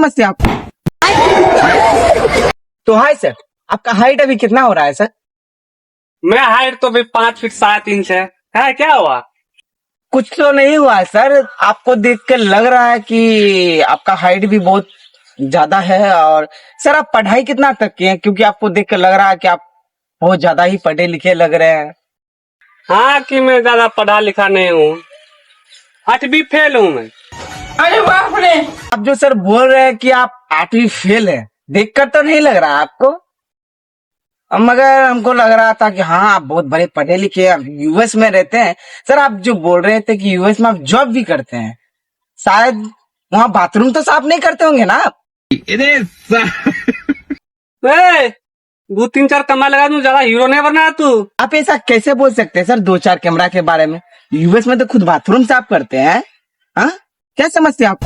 समझते आप? तो हाय सर, आपका हाइट अभी कितना हो रहा है सर? मैं हाइट तो भी 5 फीट 3.5 है। क्या हुआ? कुछ तो नहीं हुआ है सर, आपको देख कर लग रहा है कि आपका हाइट भी बहुत ज्यादा है। और सर आप पढ़ाई कितना तक किए हैं? क्योंकि आपको देख कर लग रहा है कि आप बहुत ज्यादा ही पढ़े लिखे लग रहे हैं। हाँ कि मैं ज्यादा पढ़ा लिखा नहीं हूँ, 8वीं फेल हूँ मैं। अरे बाप रे! आप जो सर बोल रहे हैं कि आप 8वीं फेल है, देखकर तो नहीं लग रहा आपको। मगर हमको लग रहा था कि हाँ आप बहुत बड़े पढ़े लिखे हैं, यूएस में रहते हैं। सर आप जो बोल रहे थे कि यूएस में आप जॉब भी करते हैं, शायद वहाँ बाथरूम तो साफ नहीं करते होंगे ना आप? ए, 2-3 कमा लगा दूं, ज्यादा हीरो नहीं बनना है तू। आप ऐसा कैसे बोल सकते हैं सर 2-4 कैमरा के बारे में? यूएस में तो खुद बाथरूम साफ करते हैं। हाँ, क्या समझते हैं आप?